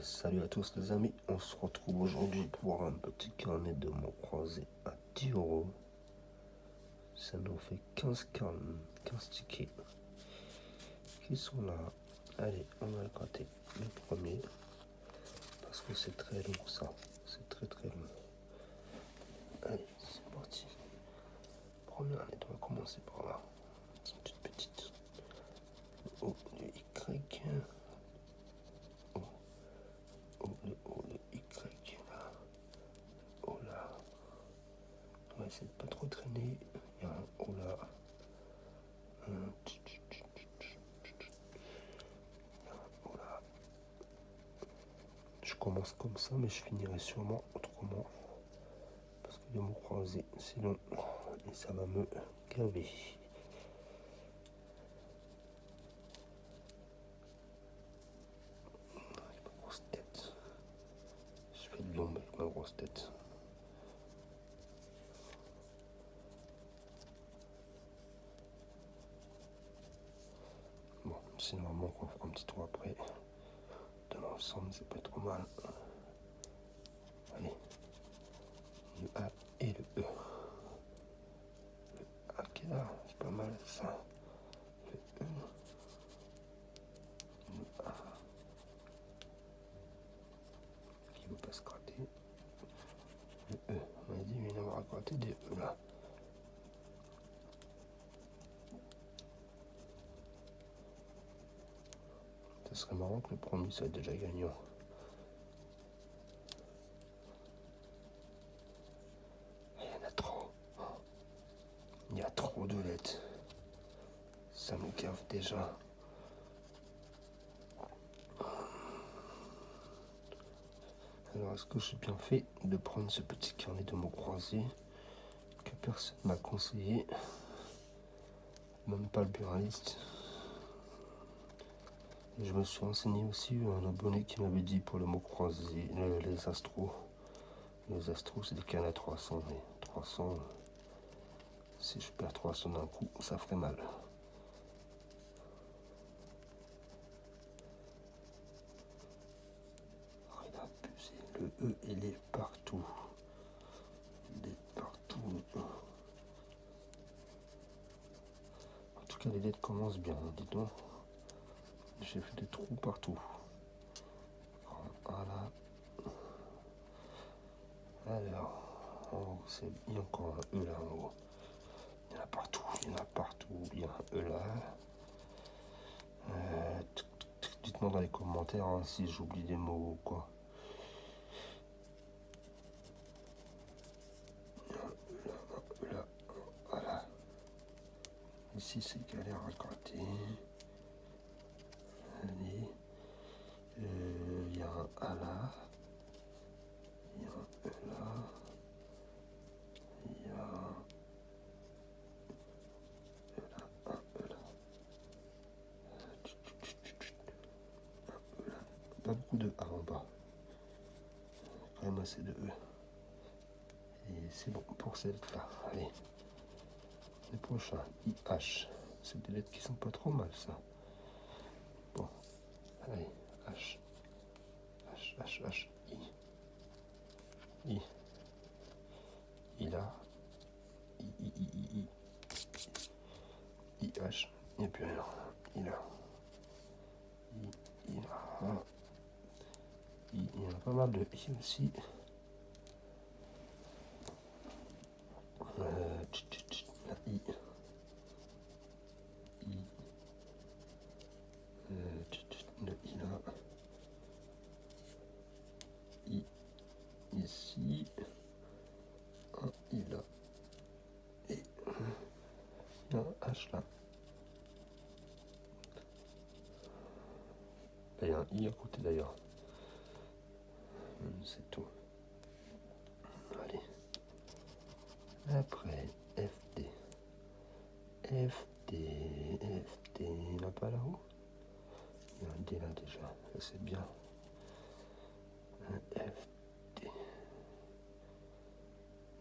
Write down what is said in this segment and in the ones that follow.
Salut à tous les amis, on se retrouve aujourd'hui pour un petit carnet de mots croisés à 10 euros. Ça nous fait 15 tickets qui sont là. Allez, on va gratter le premier parce que c'est très long ça, c'est très long. Allez, c'est parti. Première lettre, on va commencer par là. C'est une toute petite. O, le Y. Le O, le Y là. O là. On va essayer de pas trop traîner. Il y a un O là. O là. Je commence comme ça, mais je finirai sûrement autrement. Parce que les mots croisés, c'est long. Et ça va me gaver. Avec ma grosse tête. Je fais de l'ombre avec ma grosse tête. Bon, c'est normalement qu'on fera un petit tour après. Dans l'ensemble, c'est pas trop mal. Allez. Le A et le E. Le A qui est là, c'est pas mal ça. Le E. Le A. Qui veut pas se gratter. Le E. On a dit, mais il va gratter des E là. Ce serait marrant que le premier soit déjà gagnant. Il y en a trop. Il y a trop de lettres. Ça me gave déjà. Alors, est-ce que j'ai bien fait de prendre ce petit carnet de mots croisés que personne m'a conseillé, même pas le buraliste. Je me suis renseigné aussi, un abonné qui m'avait dit pour le mot croisé, les astros. Les astros, c'est des cannes à 300, mais 300, si je perds 300 d'un coup, ça ferait mal. Il a abusé. Le E, il est partout. Il est partout, le E. En tout cas, les lettres commencent bien, dis donc. J'ai fait des trous partout. Voilà. Alors, il y a encore un E là en haut. Il y en a partout, il y en a partout. Il y a un E là. Dites-moi dans les commentaires hein, si j'oublie des mots ou quoi. Il y a un E là, voilà. Ici c'est galère à gratter. Allez. Il y a un A là. Il y a un E là. Il y a un E là, un E là. Pas beaucoup de A en bas. Quand même assez de E. Et c'est bon pour cette là. Allez. Le prochain, IH. C'est des lettres qui sont pas trop mal ça. Bon. Allez, H. H, I. I là. I. IH. Il n'y a plus rien. I là. I là. Il y en a pas mal de I aussi. La I. Le I là. I ici. Un I là. Et un H là. Il y a un I à côté d'ailleurs. C'est tout. Allez. Après, FD. Il n'y en a pas là-haut. Il y a un D là déjà. Ça c'est bien. Un FD.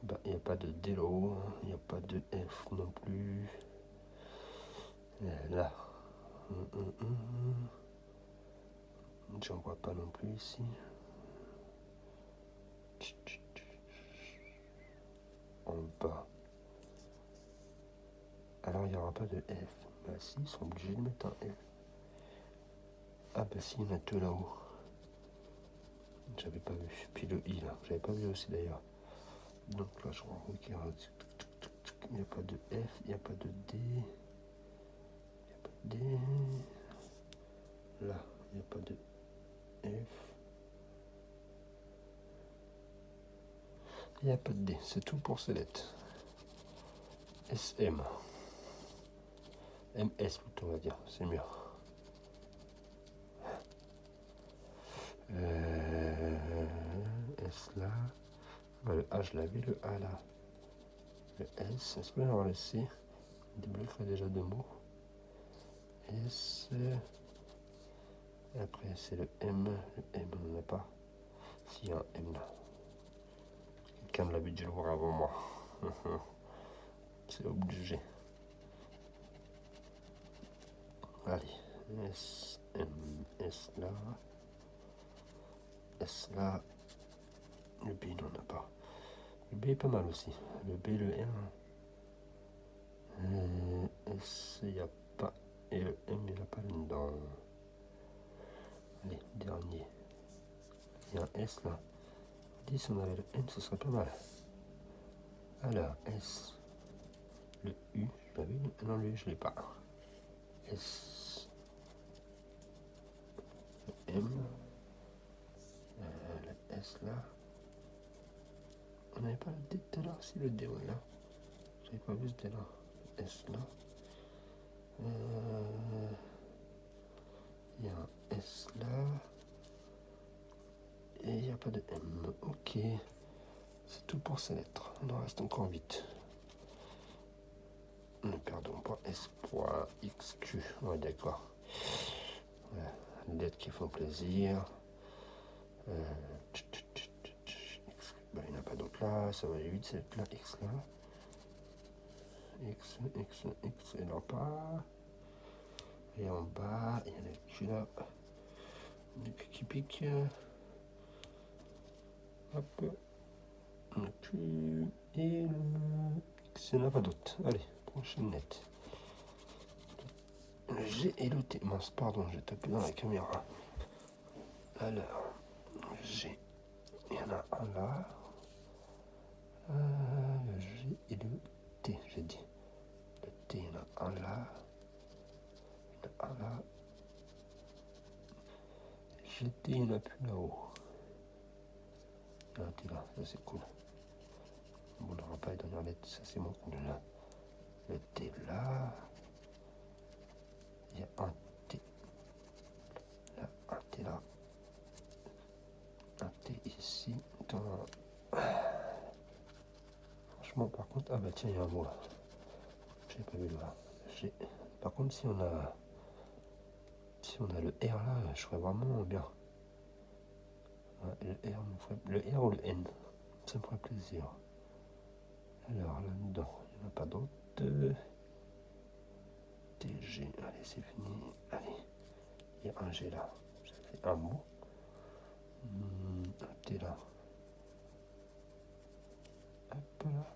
Bah, il n'y a pas de D là-haut. Il n'y a pas de F non plus. Et là. J'en vois pas non plus ici. En bas. Alors il n'y aura pas de F. Bah si, ils sont obligés de mettre un F. Ah bah si, il y en a deux là-haut. J'avais pas vu. Puis le I là, j'avais pas vu aussi d'ailleurs. Donc là je regarde. Il n'y a pas de F, il n'y a pas de D. Il n'y a pas de D. Là, il n'y a pas de F. Il n'y a pas de D. C'est tout pour ces lettres. SM. MS plutôt on va dire, c'est mieux. S là. Le A je l'avais, le A là. Le S, est-ce qu'on va laisser? Il débloquerait déjà deux mots. S. Et après c'est le M. Le M on n'en a pas. S'il y a un M là. Quelqu'un de l'habit de le voir avant moi. C'est obligé. Allez. S, M, S là. S là. Le B, il n'en a pas. Le B est pas mal aussi. Le B, le M. S, il n'y a pas. Et le M, il n'y a pas là-dedans. Allez, dernier. Il y a un S là. 10, si on avait le M, ce serait pas mal. Alors, S. Le U, je l'avais. Non, le U, je ne l'ai pas. S. Le M. Le S là. On n'avait pas le D tout à l'heure. Si, le D, ouais, là. J'avais pas vu ce D là. Le S là. Il y a un S là. Et il n'y a pas de M. Ok. C'est tout pour ces lettres. Il en reste encore 8. Ne perdons pas espoir. XQ. Ouais, d'accord. Voilà. Les lettres qui font plaisir. Bah, il n'y en a pas d'autres là. Ça va aller vite, cette là. X là. X, et là pas. Et en bas, il y a le Q là. Le Q qui pique. Hop. Le Q et le X, il n'y en a pas d'autres. Allez, prochaine lettre. Le G et le T. Mince, pardon, j'ai tapé dans la caméra. Alors, G. Il y en a un là. Le G et le T, j'ai dit. Le T, il y en a un là. Il y en a un là. GT, il n'y en a plus là-haut. Il y a un T là, ça c'est cool. Bon, on n'aura pas les dernières lettres, ça c'est moins cool là. Le T là. Il y a un T. Là, un T là. Un T ici. Franchement, par contre, ah bah tiens, il y a un mot là. J'avais pas vu le là. Par contre, si on a le R là, je ferais vraiment bien. Ouais, le R ou le N, ça me ferait plaisir. Alors là-dedans, il n'y en a pas d'autres. TG, allez, c'est fini. Allez, il y a un G là. Ça fait un mot. Un T là. Hop là.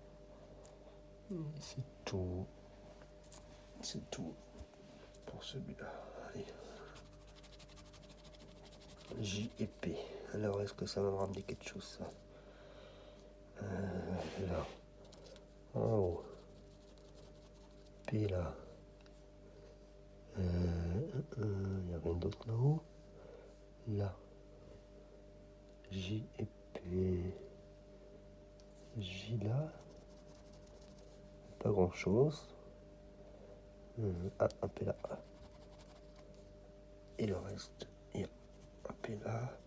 Et c'est tout. C'est tout pour celui-là. Allez. J et P. Alors, est-ce que ça va me ramener quelque chose, ça? Là. En haut. P là. Il n'y a rien d'autre là-haut. Là. J et P. J là. Pas grand chose. Un P là. Et le reste, il y a un P là.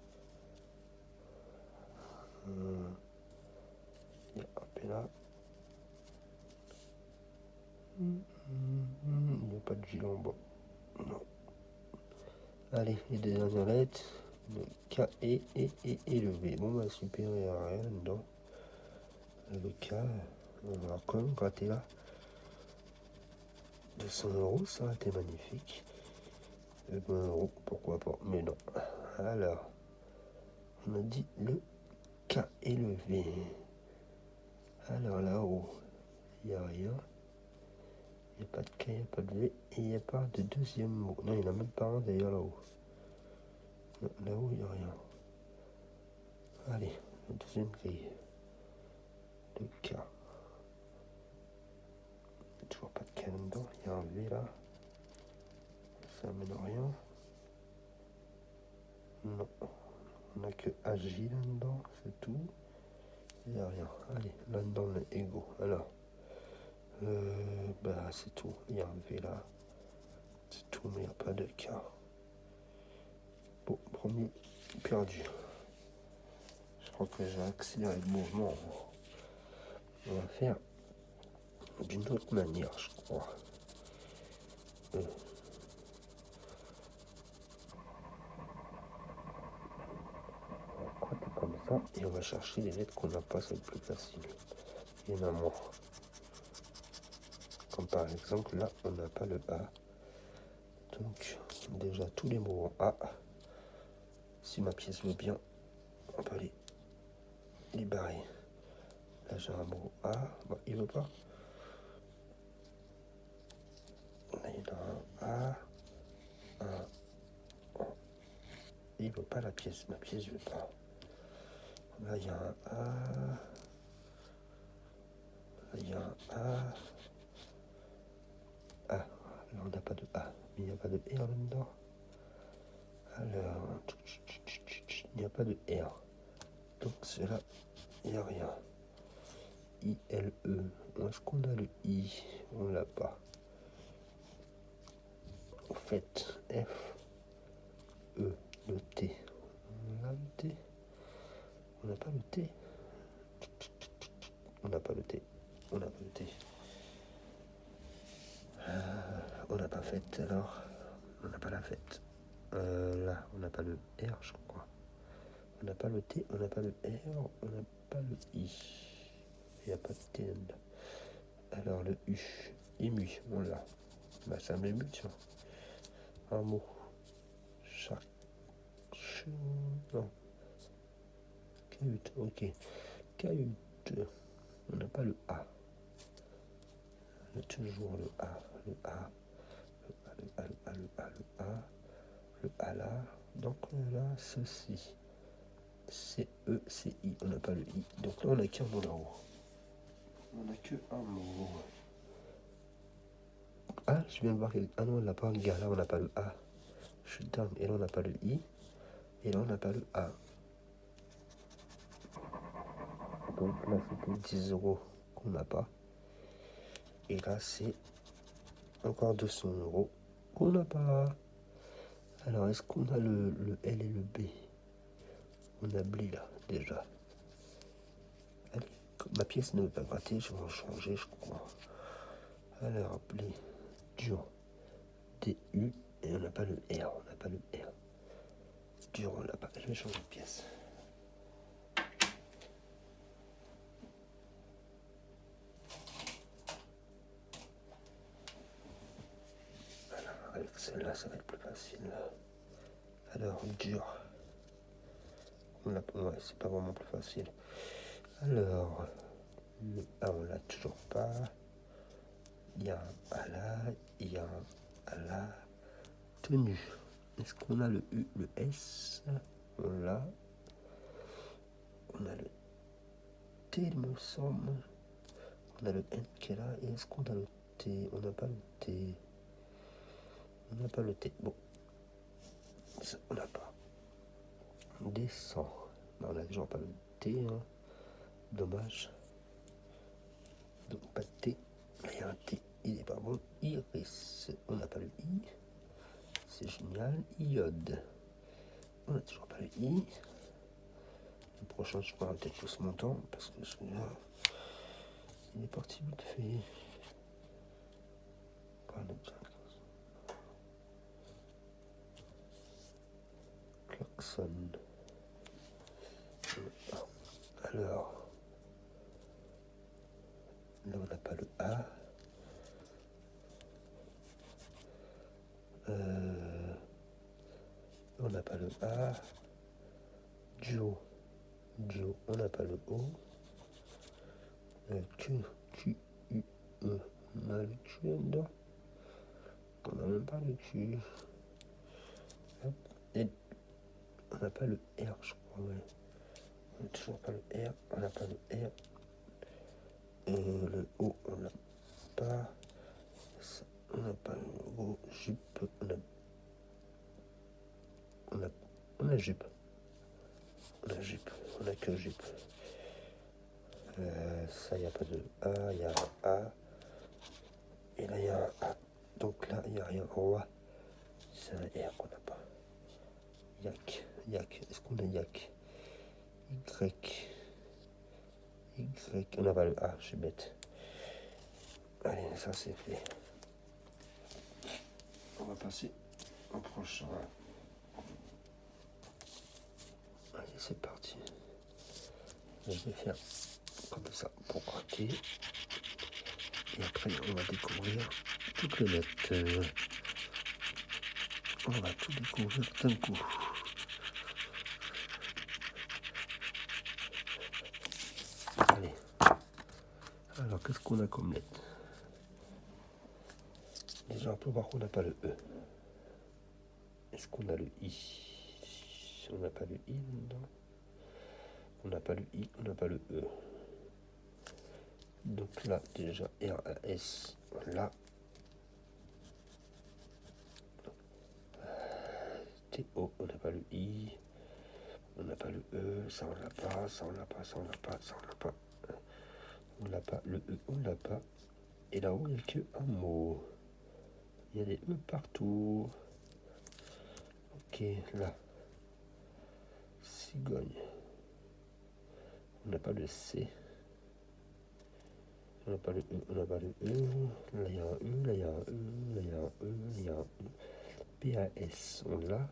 Il y a un P là. Il n'y a pas de J en bas. Non. Allez, les deux dernières lettres. Le K et le V. Bon bah super, il n'y a rien dedans. Le K, on va quand même gratter là. 200 €, ça a été magnifique. 20 €, pourquoi pas, mais non. Alors, on a dit le K élevé. Alors là-haut, il n'y a rien. Il n'y a pas de K, il n'y a pas de V, et il n'y a pas de deuxième mot. Non, il n'y en a même pas un d'ailleurs là-haut. Non, là-haut, il n'y a rien. Allez, la deuxième grille. Le K. Toujours pas de K dedans, il y a un V là. Ça mène rien. Non. On n'a que AJ là-dedans, c'est tout. Il n'y a rien. Allez, là-dedans, on est égaux. Alors, c'est tout. Il y a un V là. C'est tout, mais il n'y a pas de K. Bon, premier perdu. Je crois que j'ai accéléré le mouvement. On va faire d'une autre manière, je crois. On va croiter comme ça et on va chercher les lettres qu'on n'a pas, c'est le plus facile. Il y en a moins. Comme par exemple, là, on n'a pas le A. Donc, déjà, tous les mots en A. Si ma pièce veut bien, on peut les barrer. Là, j'ai un mot A. Bon, il veut pas. Là, il y a un A. Un O. Il veut pas la pièce. Ma pièce veut pas. Là, il y a un A. Là, il y a un A. A. Là, on n'a pas de A. Mais il n'y a pas de R là-dedans. Alors, il n'y a pas de R. Donc, c'est là, il n'y a rien. I-L-E. Est-ce qu'on a le I? On l'a pas. Au fait, F, E, le T. On a le T? On n'a pas le T? On n'a pas le T. On n'a pas le T. On n'a pas fait, alors. On n'a pas la fête. Là, on n'a pas le R, je crois. On n'a pas le T, on n'a pas le R, on n'a pas le I. Il n'y a pas de T là. Alors le U. Ému, on l'a. Bah ça m'émue, tiens. Un mot. Chaque. Non. Cahute, ok. Cahute. On n'a pas le A. On a toujours le A. Le A. Le A, le A, le A, le A, le A. Le A là. Donc on a ceci. C-E-C-I. On n'a pas le I. Donc là on n'a qu'un mot là-haut. On n'a que un mot. Ah, je viens de voir que... Ah non, on n'a pas un gars. Là on n'a pas le A. Je suis dingue. Et là on n'a pas le I. Et là on n'a pas le A. Donc là c'était 10 € qu'on n'a pas. Et là c'est encore 200 € qu'on n'a pas. Alors est-ce qu'on a le L et le B? On a blé là déjà. Allez, ma pièce ne veut pas gratter, je vais en changer je crois. Alors blé, dur, D-U, et on n'a pas le R, on n'a pas le R. Dur, on l'a pas. Je vais changer de pièce. Alors, avec celle-là, ça va être plus facile. Alors, dur. Ouais, c'est pas vraiment plus facile. Alors, le A, on l'a toujours pas. Il y a un A là, il y a un A là. Tenue. Est-ce qu'on a le U, le S? On l'a. On a le T, il me semble. On a le N qui est là. Et est-ce qu'on a le T? On n'a pas le T. On n'a pas le T. Bon. Ça, on n'a pas. On descend. Ben, on n'a toujours pas le T. Hein. Dommage. Donc pas de T. Il y a un T. Il n'est pas bon. Iris. On n'a pas le I. C'est génial. Iode. On n'a toujours pas le I. Le prochain, je pourrais peut-être plus mon temps. Parce que celui-là, il est parti vite fait. Klaxon. Alors, là on n'a pas le A. n'a pas le A. Duo, on n'a pas le O. Q, U, E. On a le Q là-dedans. On n'a même pas le Q. Hop. Et on n'a pas le R, je crois, ouais. On n'a toujours pas le R. On n'a pas le R. Le O, on n'a pas. Ça, on n'a pas le O. Jupe, on a jupe. On a jupe. On a que jupe. Ça, il n'y a pas de A. Il y a un A. Et là, il y a un A. Donc là, il n'y a rien. Roi. C'est un R qu'on n'a pas. Yak. Est-ce qu'on a yak? Y. On n'a pas le A, je suis bête. Allez, ça c'est fait. On va passer au prochain. Allez, c'est parti. Je vais faire comme ça pour craquer. Et après, on va découvrir toutes les lettres. On va tout découvrir d'un coup. Allez. Alors, qu'est-ce qu'on a comme lettre? Déjà, on peut voir qu'on n'a pas le E. Est-ce qu'on a le I? On n'a pas le I dedans. On n'a pas le I, on n'a pas le E. Donc là, déjà, R-A-S, là. T-O, on n'a pas le I. On n'a pas le E, ça on l'a pas, ça on l'a pas, ça on l'a pas, ça on l'a pas. On l'a pas, le E, on l'a pas. Et là-haut, il n'y a qu'un mot. Il y a des E partout. Ok, là. Cigogne. On n'a pas le C. On n'a pas le E, on n'a pas le E. Là, il y a un E, là, il y a un E, là, il y a un E, là, il y a un E. P-A-S, on l'a.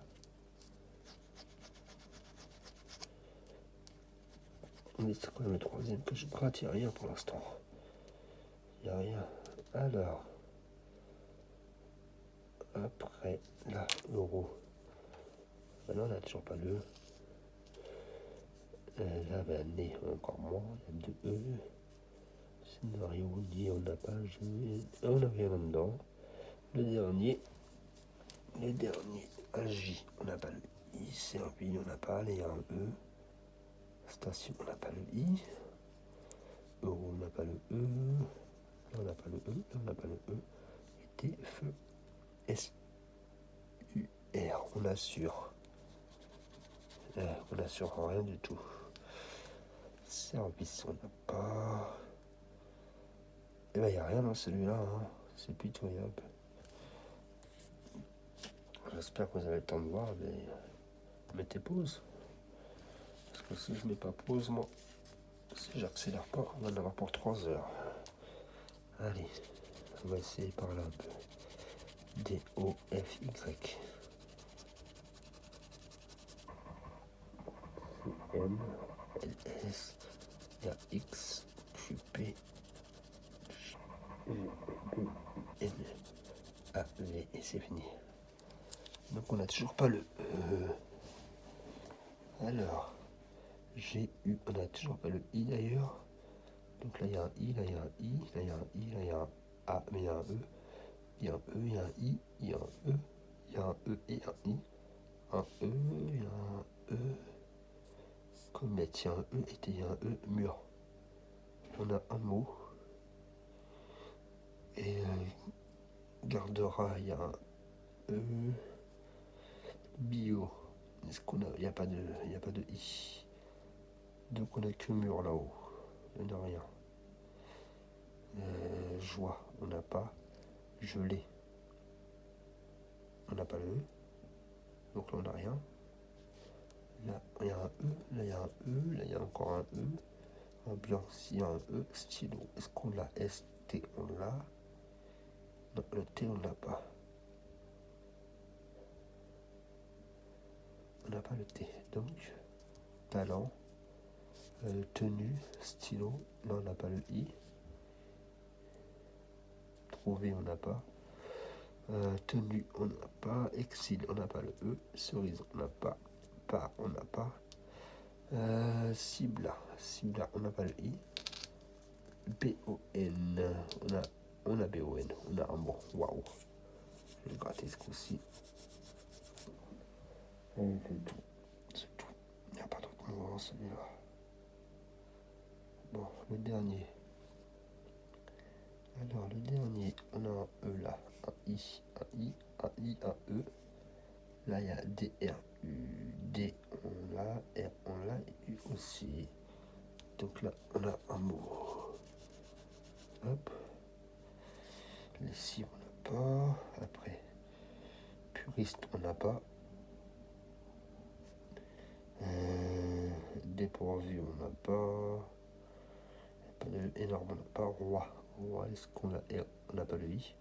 Mais c'est quand même le troisième que je gratte, il n'y a rien pour l'instant. Il n'y a rien. Alors. Après, là, l'euro. Maintenant, on n'a toujours pas le. Là, ben, né, encore moins. Il y a deux E. Scénario, dit, on n'a pas joué. On n'a rien là-dedans. Le dernier, un J, on n'a pas le I. Servi, on n'a pas. Il y a un E. Station, on n'a pas le I. Euro, on n'a pas le E. Là, on n'a pas le E. Là, on n'a pas le E. Et T, feu, S, U, R, on assure. On n'assure rien du tout. Service, on n'a pas. Et ben, il n'y a rien dans celui-là. Hein. C'est pitoyable. J'espère que vous avez le temps de voir, mais mettez pause. Parce que si je mets pas pause, moi, si j'accélère pas, on va en avoir pour 3 heures. Allez, on va essayer par là un peu. D-O-F-Y. C-M, L-S, R-X, Q-P, G-B-N-A-V. Et c'est fini. Donc on n'a toujours pas le E. Alors, G-U, on n'a toujours pas le I d'ailleurs. Donc là il y a un I, là il y a un I, là il y a un I, là il y a un A, mais il y a un E. Il y a un E, il y a un I, il y a un E, il y a un E et un I. Un E, il y a un E. Comète, il y a un E et il y a un E mur. On a un mot. Et gardera, il y a un E. Bio. Est-ce qu'on a. Il n'y a pas de I. Donc on a que mur là-haut. Il n'y en a rien. Joie, on n'a pas. Gelé. On n'a pas le E. Donc là on n'a rien. Là il y a un E, là il y a un E, là il y a encore un E. Ambiance, il y a un E. Stylo, est-ce qu'on l'a? S-T, on l'a. Non, le T on l'a pas. On n'a pas le T. Donc, talent, tenue, stylo, là on n'a pas le I. Trouver, on n'a pas. Tenue, on n'a pas. Exil, on n'a pas le E. Cerise, on n'a pas. Pas, on n'a pas. Cible, on n'a pas le I. B-O-N, on a B-O-N, on a un bon. Waouh. Je vais gratter ce coup-ci. C'est tout. C'est tout. Il n'y a pas d'autre mot dans celui-là. Bon, le dernier. Alors, le dernier, on a un E là, un I, un I, un I, un E. Là, il y a D, R, U, D, on l'a, R, on l'a, et U aussi. Donc là, on a un mot. Hop. Les cires, on n'a pas. Après, puriste, on n'a pas. Dépourvu, on n'a pas. Pas de énorme, on n'a pas. Roi. Roi, est-ce qu'on a R? On n'a pas le I.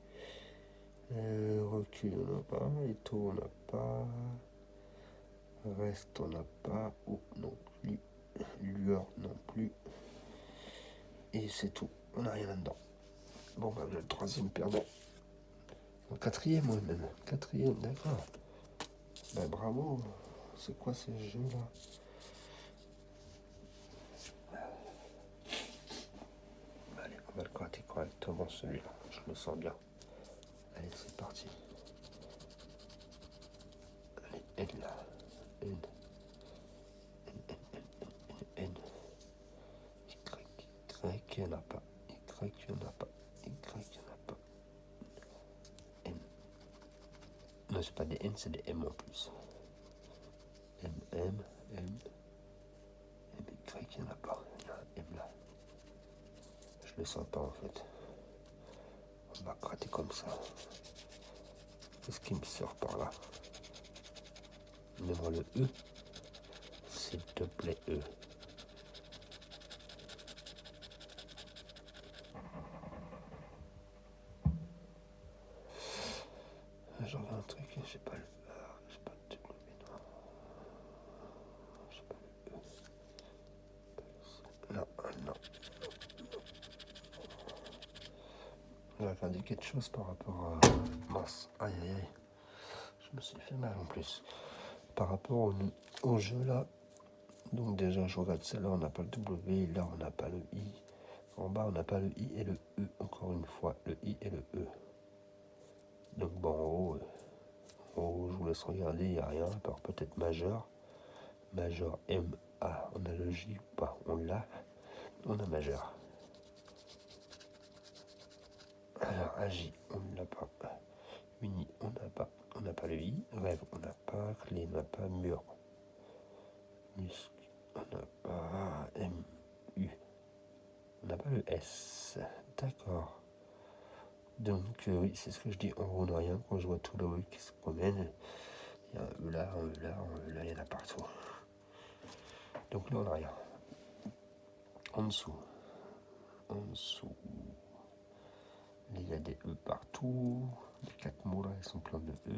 Recul, on n'a pas. Étau, on n'a pas. Reste, on n'a pas. Eau non plus. Lueur non plus. Et c'est tout. On n'a rien là-dedans. Bon, bah, le troisième perdant. Le quatrième, moi même. Quatrième, d'accord. Ben bravo. C'est quoi ce jeu-là? Allez, on va le gratter correctement celui-là. Je me sens bien. Allez, c'est parti. Allez, N là. N. N. Y, il n'y en a pas. Y, il n'y en a pas. Y, il n'y en a pas. N. Non, c'est pas des N, c'est des M en plus. M, M, M. M, Y, il n'y en a pas. Il y a un M là. Je le sens pas en fait. On va gratter comme ça. Qu'est-ce qui me sort par là? Mets-moi le E. S'il te plaît, E. J'en veux un truc, j'ai pas le A, j'ai pas le W, non. J'ai pas le E. Non, non. J'ai regardé quelque chose par rapport à... Mince, aïe aïe aïe. Je me suis fait mal en plus. Par rapport au jeu là, donc déjà je regarde celle-là, on n'a pas le W, là on n'a pas le I. En bas on n'a pas le I et le E, encore une fois, le I et le E. Donc bon, en haut, je vous laisse regarder, il n'y a rien, à part peut-être majeur. Majeur M, A, on a le J ou pas, on l'a, on a majeur. Alors AJ, on ne l'a pas. Uni, on n'a pas le I. Rêve, on n'a pas. Clé, on n'a pas. Mur. Muscle, on n'a pas. M, U, on n'a pas le S. D'accord. Donc oui, c'est ce que je dis, en haut on n'a rien. Quand je vois tout le haut qui se promène, il y a un E là, un E là, un E là, il y en a partout. Donc là on n'a rien. En dessous, il y a des E partout. Les 4 mots là, ils sont pleins de E.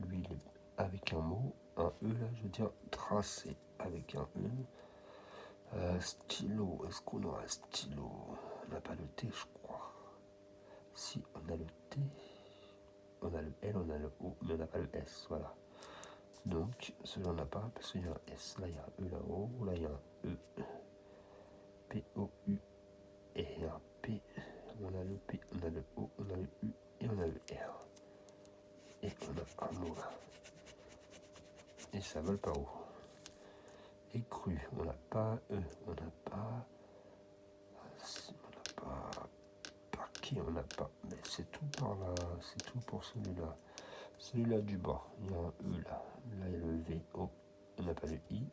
Lui, il est avec un mot, un E là, je veux dire tracé avec un E. Stylo, est-ce qu'on aura un stylo? On n'a pas le T, je crois. Si, on a le T, on a le L, on a le O, mais on n'a pas le S, voilà. Donc, celui-là on n'a pas, parce qu'il y a un S, là il y a un E là-haut, là il y a un E. P-O-U, et un P, on a le P, on a le O, on a le U, et on a le R. Et on a un mot là. Et ça vole pas haut. Et cru, on n'a pas E, on n'a pas... On n'a pas... Parquet, on n'a pas... Mais c'est tout par là, c'est tout pour celui-là. Celui-là du bas, il y a un E là. Là, il y a le V, O, on n'a pas le I.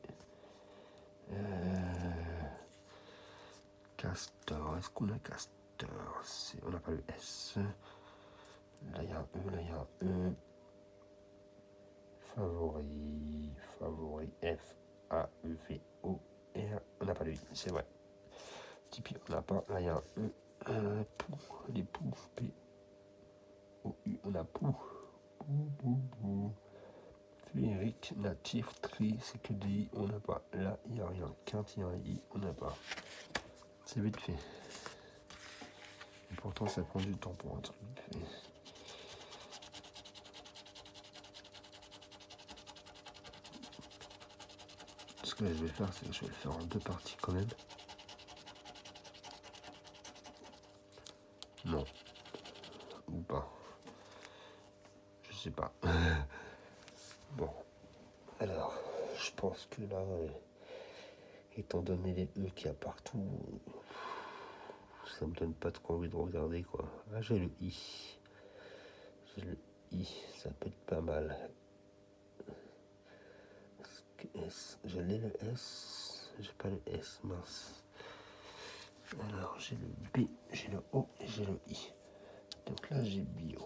Castor, est-ce qu'on a Castor? On n'a pas le S. Là, il y a un E, là, il y a un E. Favori, F, A, V, O, R. On n'a pas le I, c'est vrai. Tipeee, on n'a pas. Là, il y a un E. Pou, les poux, P, O, U, on a pou. Pou. Féerique, natif, tri, c'est que des I, on n'a pas. Là, il n'y a rien. Quinte, il y a un I, on n'a pas. C'est vite fait. Et pourtant, ça prend du temps pour un truc vite fait. que je vais faire, c'est que je vais le faire en 2 parties quand même. Non. Ou pas. Je sais pas. Bon. Alors, je pense que là, étant donné les E qu'il y a partout, ça me donne pas trop envie de regarder, quoi. Ah, j'ai le I. J'ai le I, ça peut être pas mal. S, je l'ai le S, j'ai pas le S, mince. Alors, j'ai le B, j'ai le O et j'ai le I. Donc là, j'ai bio.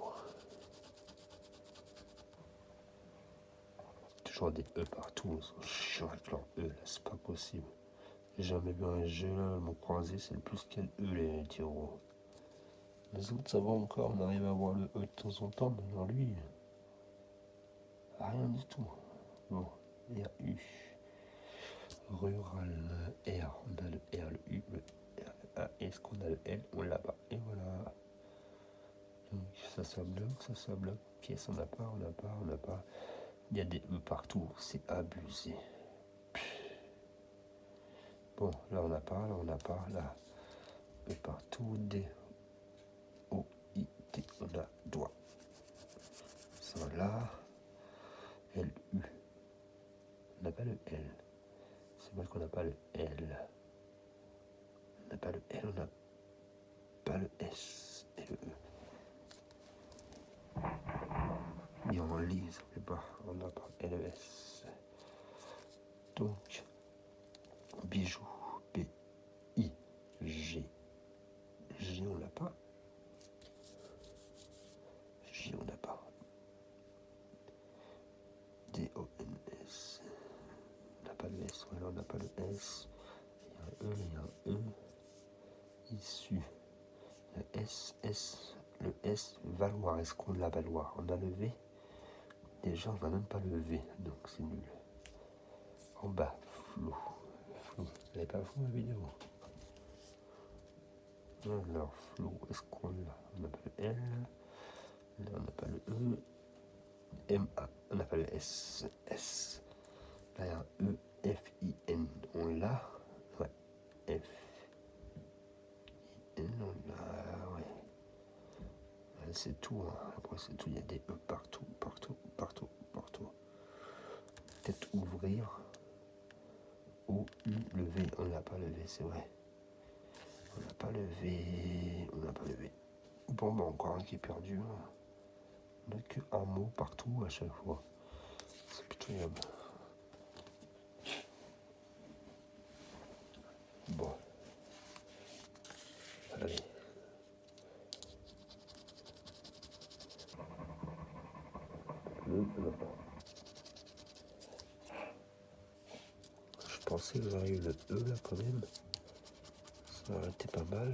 Toujours des E partout, ils sont chiants avec leur E, là, c'est pas possible. J'ai jamais vu un G là, mon croisé, c'est le plus qu'un E les tiros. Les autres, ça va encore, on arrive à voir le E de temps en temps, mais alors lui, rien du tout. Bon, il y a U. Rural, R, on a le R, le U, le R, A, est-ce qu'on a le L? On l'a pas, et voilà. Donc ça bloque, ça bloque. Pièce, on n'a pas, on n'a pas, on n'a pas. Il y a des E partout, c'est abusé. Bon, là on n'a pas, là on n'a pas, là. E partout, D, O, I, T, on a doigt. Ça là, L, U. On n'a pas le L. C'est vrai qu'on n'a pas le L. On n'a pas le L, on n'a pas le S et le E. Et en lit, ça ne fait pas. On n'a pas LES. Donc, bijou, B, I, G. J, on l'a pas. J, on n'a pas. D, O, N, S. On n'a pas le S, ouais, on n'a pas le S. Il y a un E, il y a un E. Issu. Le S, S. Le S, valoir. Est-ce qu'on l'a valoir? On a le V. Déjà, on n'a même pas le V, donc c'est nul. En bas, flou. Flou. Vous n'avez pas vu la vidéo? Alors, flou, est-ce qu'on l'a? On n'a pas le L. Là, on n'a pas le E. M, A. On n'a pas le S. S. Là, il y a un E. F, I, N. On l'a? Ouais. F, I, N. On l'a? Ouais. C'est tout. Hein. Après, c'est tout. Il y a des E partout, partout, partout, partout. Peut-être ouvrir. O, U, le V. On n'a pas le V, c'est vrai. On n'a pas le V. On n'a pas le V. Bon, bah, encore un qui est perdu. On n'a qu'un mot partout à chaque fois. C'est pitoyable. Bon. Allez. Je pensais que j'aurais eu le E là quand même. Ça aurait été pas mal.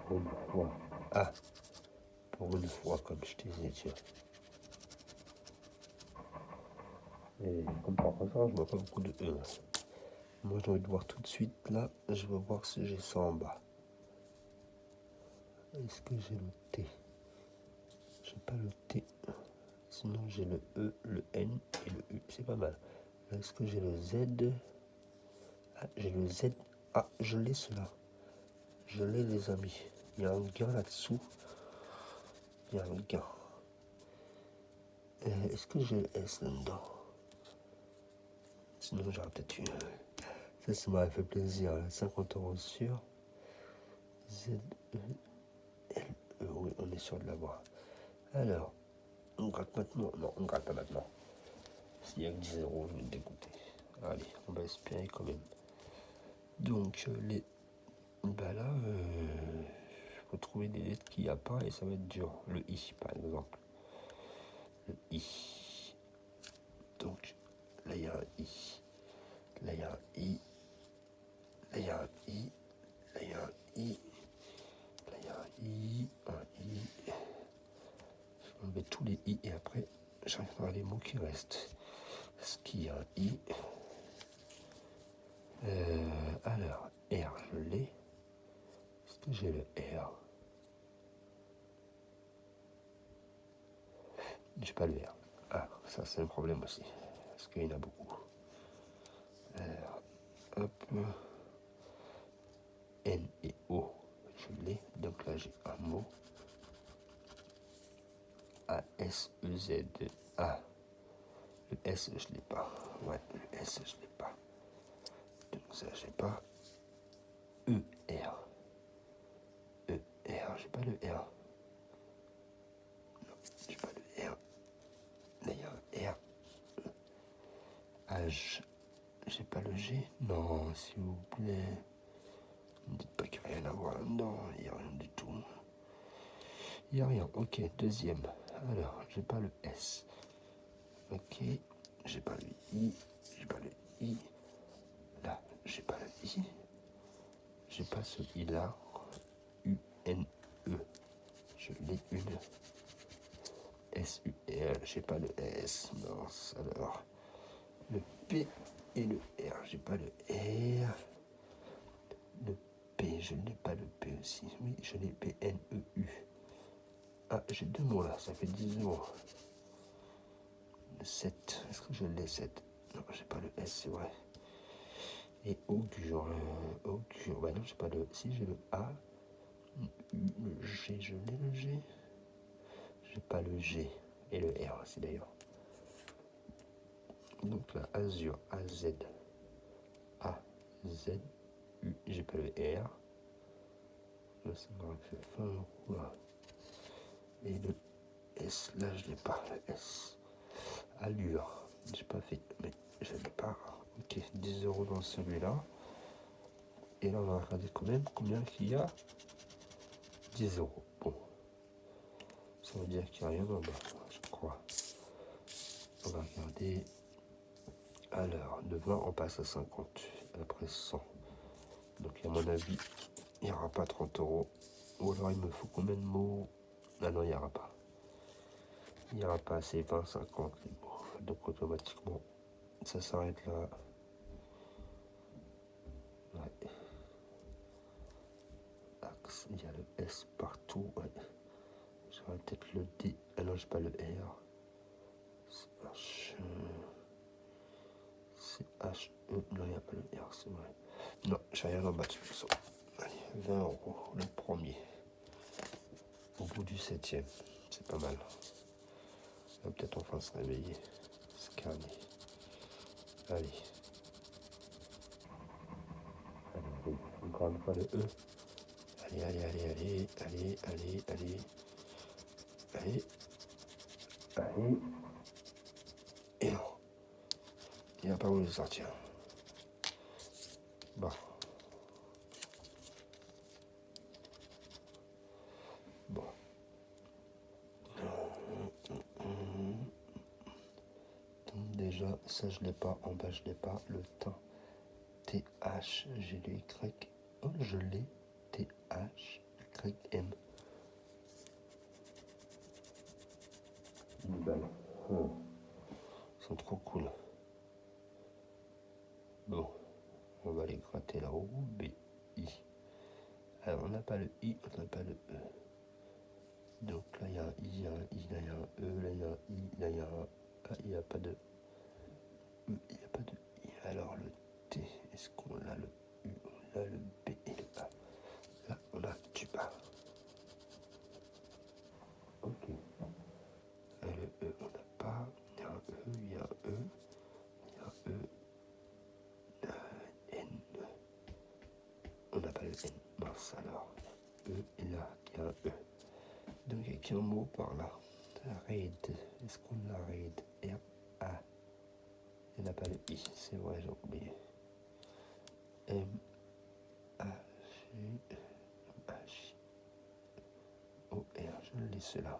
Pour une fois. Ah, pour une fois, comme je te disais, tiens. Et comme par hasard, je vois pas beaucoup de E. Moi, j'ai envie de voir tout de suite. Là, je veux voir si j'ai ça en bas. Est-ce que j'ai le T? J'ai pas le T. Sinon, j'ai le E, le N et le U. C'est pas mal. Là, est-ce que j'ai le Z? Ah, j'ai le Z. Ah, je l'ai cela. Je l'ai, les amis. Il y a un gain là-dessous. Il y a un gain. Est-ce que j'ai le S là-dedans? Sinon, j'aurais peut-être eu. Ça m'aurait fait plaisir. 50 € sur Z, E, L, E. Oui, on est sûr de l'avoir. Alors, on gratte maintenant? Non, on gratte pas maintenant. S'il y a que 10 €, je vais me dégoûter. Allez, on va espérer quand même. Donc, les. Bah là, il faut trouver des lettres qu'il n'y a pas et ça va être dur. Le I, par exemple. Le I. Donc, là, il y a un I. Là, il y a un I. Là, il y a un I. Là, il y a un I. Là, il y a un I. Un I. Je vais enlever tous les I et après, j'enlèverai les mots qui restent. Est-ce qu'il y a un I? Alors, R, je l'ai. Est-ce que j'ai le R? J'ai pas le R. Ah, ça c'est un problème aussi. Parce qu'il y en a beaucoup. Alors, hop. N et O, je l'ai. Donc là, j'ai un mot. A, S, E, Z, A. Le S, je l'ai pas. Ouais, le S, je l'ai pas. Donc ça, j'ai pas. E, R. E, R, j'ai pas le R. Non, j'ai pas le R. Là, il y a un R. H, j'ai pas le G. Non, s'il vous plaît. Ne dites pas qu'il n'y a rien à voir. Non, il n'y a rien du tout. Il n'y a rien. Ok, deuxième. Alors, j'ai pas le S. Ok, j'ai pas le I. J'ai pas le I. Là, j'ai pas le I. J'ai pas ce I là. U, N, E. Je l'ai une. S, U, R. J'ai pas le S. Mince, alors. Le P et le R. J'ai pas le R. Le P, je n'ai pas le P aussi. Oui, je l'ai P, N, E, U. Ah, j'ai deux mots là, ça fait 10 euros. Le 7, est-ce que je l'ai 7? Non, j'ai pas le S, c'est vrai. Et augure, augure, bah non, j'ai pas le... Si, j'ai le A, le G, je l'ai le G. J'ai pas le G, et le R aussi d'ailleurs. Donc là, Azure, AZ, A, Z, U, j'ai pas le R. Là, ça m'aurait fait 20 euros là. Et le S, là, je l'ai pas, le S. Allure, j'ai pas fait, mais je l'ai pas. Ok, 10 euros dans celui-là. Et là, on va regarder quand même combien il y a. 10 euros. Bon, ça veut dire qu'il n'y a rien en bas, je crois. On va regarder. Alors, de 20, on passe à 50. Après 100. Donc, à mon avis, il n'y aura pas 30 euros. Ou alors, il me faut combien de mots? Ah non, il n'y aura pas. Il n'y aura pas assez 20, 50 les mots. Donc, automatiquement, ça s'arrête là. Ouais. Axe, il y a le S partout. Ouais. J'aurais peut-être le D. Ah non, j'ai pas le R. H. C'est H. Non, il n'y a pas le R, c'est vrai. Non, j'ai rien en bas de toute façon. Allez, 20 euros, le premier. Au bout du 7e. C'est pas mal. On va peut-être enfin se réveiller. Se calmer. Allez. Allez, encore une fois le E. Allez, allez, allez, allez, allez, allez, allez. Allez. Allez. Et non. Il n'a pas voulu sortir. Bon. Bon. Déjà, ça je l'ai pas. En bas, je l'ai pas. Le temps. TH, j'ai le Y. Oh, je l'ai. TH, YM. Une balle. Oh. Ils sont trop cool. Bon, on va les gratter là-haut. B, I. Alors, on n'a pas le I, on n'a pas le E. Donc là, il y a un I, il y a un I, là, il y a un E, là, il y a un I, là, il y a un A, il n'y a pas de E, il n'y a pas de I. Alors, le T, est-ce qu'on a le U, on a le B et le A. Là, on a du bas. Ok. Et le E, on n'a pas. Il y a un E, il y a un E, il y a un E. N. On n'a pas le N. Mince alors. E, et là, il y a un E. Donc, il y a un mot par là. Raid. Est-ce qu'on a raid? R-A. Il n'y a pas le I. C'est vrai, j'ai oublié. M-A-G. M-A-J-O-R. Je l'ai, celui-là.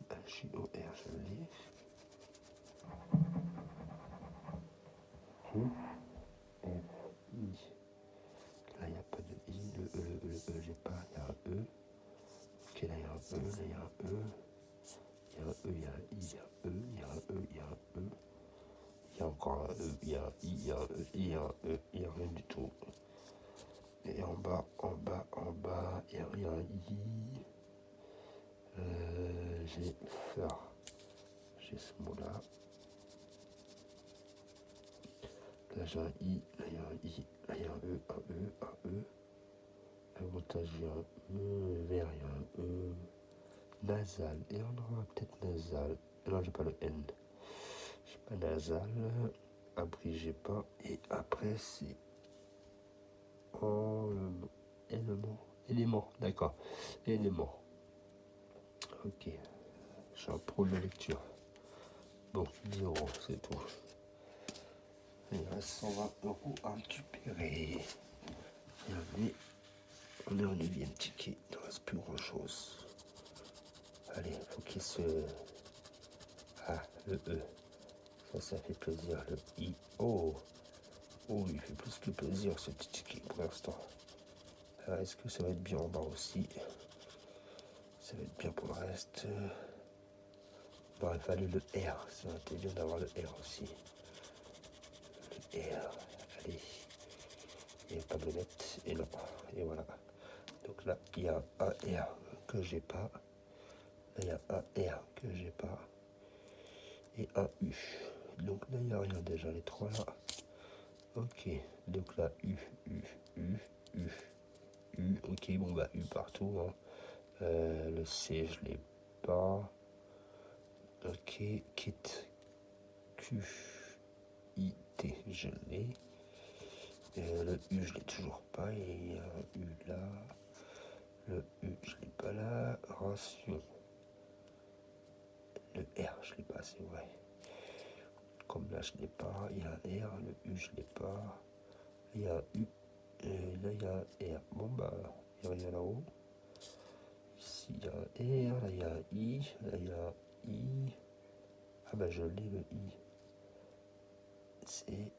M-A-J-O-R, je l'ai. F-I. Là, il n'y a pas de I. Le E, j'ai pas. Il y a un E. Ok, là, il y a un E. Là, il y a un E. Il y a un E, il y a un I, il y a un E, il y a un E, il y a un E. Il y a encore un E, il y a un I, il y a un E, il y a un E, il n'y a rien du tout. Et en bas, il y a un I. J'ai peur. j'ai ce mot-là. Là, j'ai un I, là, il y a un I, là, il y a un E, un E, un E. Là, au montage, il y a un E, vert, il y a un E. Nasal, et on aura peut-être nasal. Non, j'ai pas le N. J'ai pas nasal. Après, j'ai pas. Et après, c'est. Oh, élément, d'accord. Élément. Ok. J'ai un pro de lecture. Bon, 10 euros, c'est tout. Il reste 120 euros à récupérer. Et on est au 9e ticket. Il ne reste plus grand chose. Allez, il faut qu'il se. Ah, le E. Ça fait plaisir. Le I. Oh, il fait plus que plaisir ce petit ticket pour l'instant. Alors, est-ce que ça va être bien en bas aussi? Ça va être bien pour le reste. Il aurait fallu le R. Ça aurait été bien d'avoir le R aussi. Le R. Allez. Et pas me le mettre. Et non. Et voilà. Donc là, il y a un R que j'ai pas. Là, il y a un R que j'ai pas. Et un U. Donc là, il n'y a rien déjà. Les trois là. Ok. Donc là, U. Ok, bon bah U partout. Hein. Le C, je l'ai pas. Ok. Kit. Q. I. T, je l'ai. Le U, je l'ai toujours pas. Et il y a un U là. Le U, je l'ai pas là. Ration. Le R, je l'ai pas, c'est vrai. Comme là, je l'ai pas. Il y a un R. Le U, je l'ai pas. Il y a un U. Et là, il y a un R. Bon, bah, il y a rien là-haut. Ici, il y a un R. Là, il y a un I. Là, il y a un I. Ah, bah, je l'ai, le I. C'est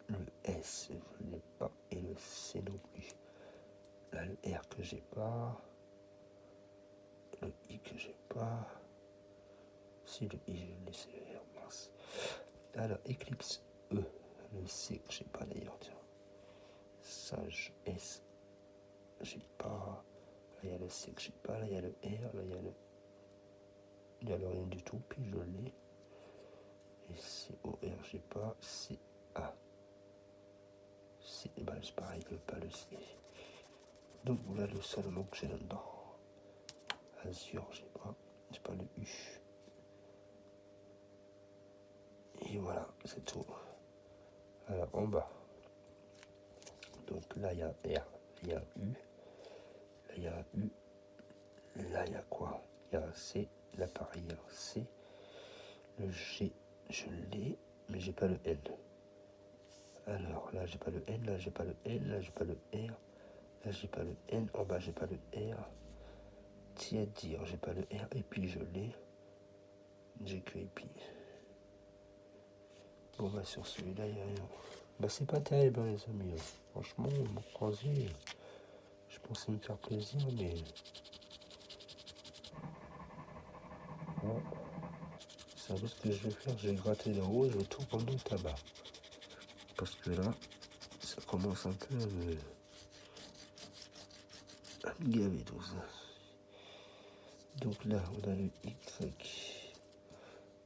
le S. Je ne l'ai pas. Et le C non plus. Là, le R que j'ai pas. Le I que j'ai pas. Si, le I, je l'ai, c'est le R. Mince. Alors, Eclipse E. Le C que j'ai pas d'ailleurs, tiens. Sage S. J'ai pas. Là, il y a le C que j'ai pas. Là, il y a le R. Là, il y a le rien du tout. Puis je l'ai. Et C-O-R, j'ai pas. C-A. C, bah, c'est pareil que pas le C. Donc, voilà le seul mot que j'ai là-dedans. Azure, j'ai pas. J'ai pas le U. Et voilà, c'est tout. Alors, en bas. Donc, là, il y a un R. Il y a un U. Là, il y a un U. Là, il y a quoi? Il y a un C. Là, pareil, il y a un C. Le G, je l'ai, mais j'ai pas le N. Alors, là, j'ai pas le N. Là, j'ai pas le N. Là, j'ai pas le R. Là, j'ai pas le N. En bas, j'ai pas le R. Tiens, dire, j'ai pas le R. Et puis, je l'ai. J'ai que et puis. Bon, bah, sur celui-là, il n'y a rien. Bah, c'est pas terrible, hein, les amis. Franchement, mon croisé, je pensais me faire plaisir, mais. Bon, vous savez ce que je vais faire? Je vais gratter là-haut, je vais tout prendre le tabac. Parce que là, ça commence un peu à me gaver tout ça. Donc là, on a le Y.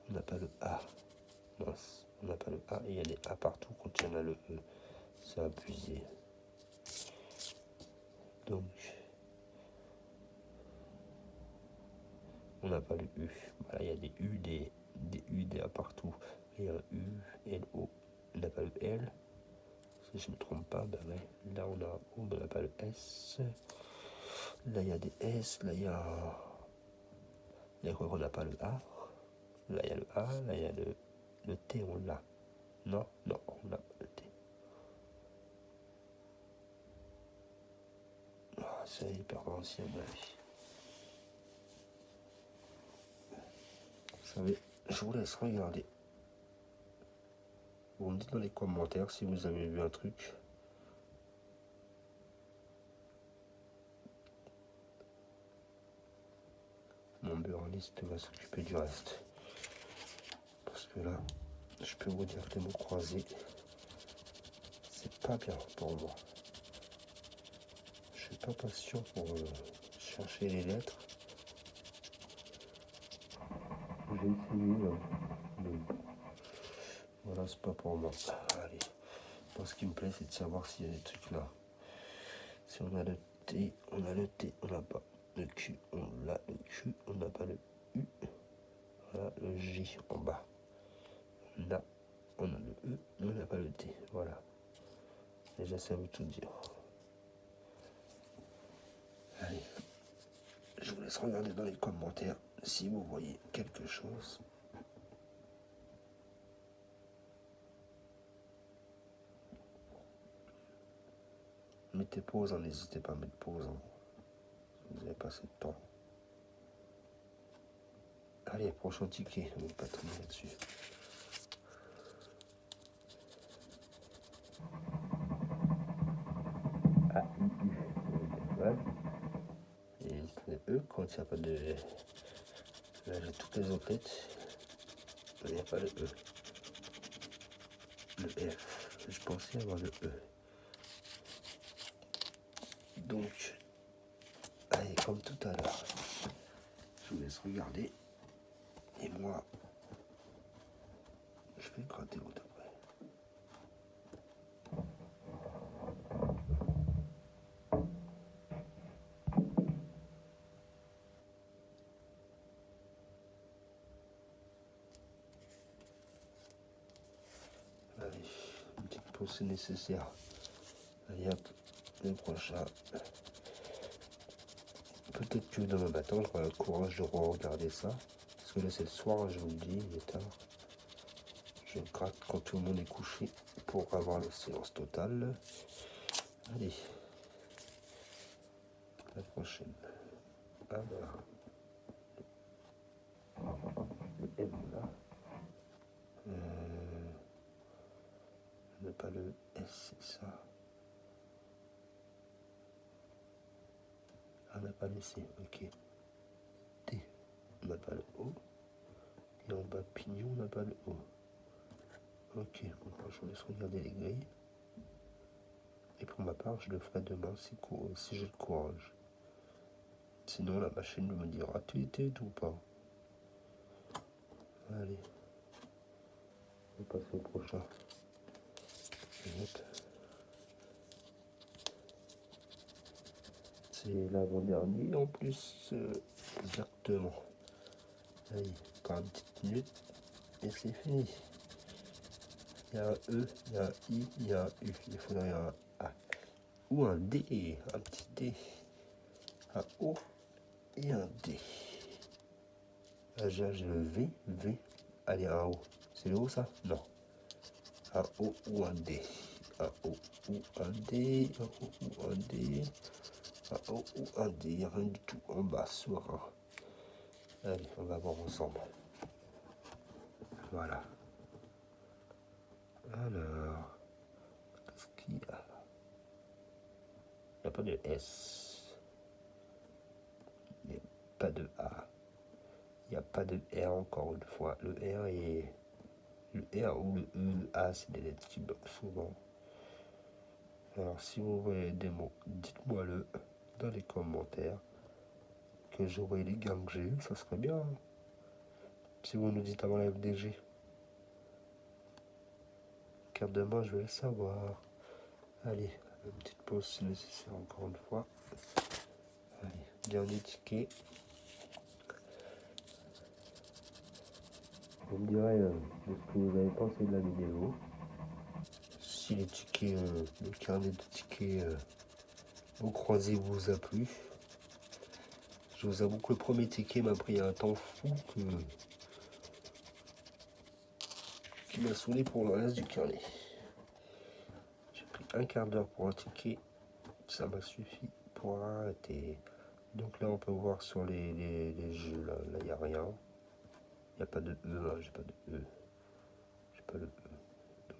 On n'a pas le A. Mince, on n'a pas le A. Et il y a des A partout quand il y en a le E. C'est abusé. Donc, on n'a pas le U. Voilà, il y a des U, des U, des A partout. Il y a un U, L, O. On n'a pas le L. Si je ne me trompe pas, ben ouais. Là, on a O, on n'a pas le S. Là, il y a des S. Là, il y a quoi qu'on n'a pas le A. Là, il y a le A. Là, il y a le T, on l'a. Non, on n'a pas le T. Ah, c'est hyper ancien, ma vie. Vous savez, je vous laisse regarder. Vous me dites dans les commentaires si vous avez vu un truc. Mon buraliste va s'occuper du reste. Parce que là, je peux vous dire que les mots croisés, c'est pas bien pour moi. Je suis pas patient pour chercher les lettres. j'ai essayé, mais voilà, c'est pas pour moi. Allez, moi ce qui me plaît, c'est de savoir s'il y a des trucs là. Si on a le T, on a le T, on n'a pas le Q, on a le Q, on n'a pas le U. Voilà le J en bas. Là, on a le E, mais on n'a pas le T. Voilà. Déjà, ça veut tout dire. Allez, je vous laisse regarder dans les commentaires si vous voyez quelque chose. Mettez pause, n'hésitez pas à mettre pause. Vous avez passé de temps. Allez, prochain ticket, on ne va pas tourner là-dessus. A, I, U, voilà. Et le E, quand il n'y a pas de... Là, j'ai toutes les autres lettres. Il n'y a pas le E. Le F. Je pensais avoir le E. Donc, allez, comme tout à l'heure, je vous laisse regarder. Et moi, je vais gratter l'autre après. Allez, une petite pause c'est nécessaire. Allez hop, le prochain. Peut-être que demain matin, j'aurai le courage de regarder ça. Parce que là, c'est le soir, je vous le dis, il est tard. Je gratte quand tout le monde est couché pour avoir le silence total. Allez, la prochaine. Alors, le M là. Pas le S, c'est ça. Ah, on n'a pas le C, ok. T, on n'a pas le O. Et en bas, pignon, on n'a pas le O. Ok, bon, je vous laisse regarder les grilles. Et pour ma part, je le ferai demain si j'ai le courage. Sinon, la machine me dira tu étais ou pas. Allez, on passe au prochain. C'est l'avant-dernier en plus, exactement. Allez, encore une petite minute et c'est fini. Il y a un E, il y a un I, il y a un U. Il faudrait un A. Ou un D, un petit D. Un O et un D. Là, j'ai le V, V. Allez, un O. C'est le O ça? Non. Un O ou un D. Un O ou un D. Un O ou un D. Un O ou un D. Rien du tout en bas sur un. Allez, on va voir ensemble. Voilà. Alors, qu'est-ce qu'il y a? Il n'y a pas de S. Il n'y a pas de A. Il n'y a pas de R encore une fois. Le R est... Le R ou le E, le A, c'est des lettres qui bloquent souvent. Alors, si vous voyez des mots, dites-moi-le dans les commentaires. Que j'aurai les gains que j'ai eu, ça serait bien. Si vous nous dites avant la FDG. Car demain, je vais le savoir. Allez, une petite pause si nécessaire encore une fois. Allez, dernier ticket. Vous me direz ce que vous avez pensé de la vidéo. Si les tickets, le carnet de tickets au croisé vous a plu. Je vous avoue que le premier ticket m'a pris un temps fou qui m'a saoulé pour le reste du carnet. J'ai pris un quart d'heure pour un ticket. Ça m'a suffi pour arrêter. Donc là, on peut voir sur les jeux, là, il n'y a rien. Il n'y a pas de E, hein, j'ai pas de E. J'ai pas de E.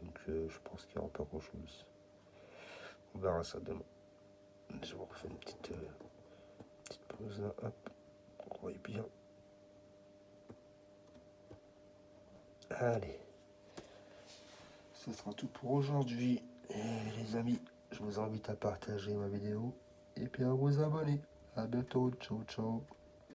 Donc je pense qu'il n'y aura pas grand chose. On verra ça demain. Je vous refais une petite pause là, hop. On voit bien. Allez. Ce sera tout pour aujourd'hui. Et les amis, je vous invite à partager ma vidéo et puis à vous abonner. À bientôt. Ciao, ciao.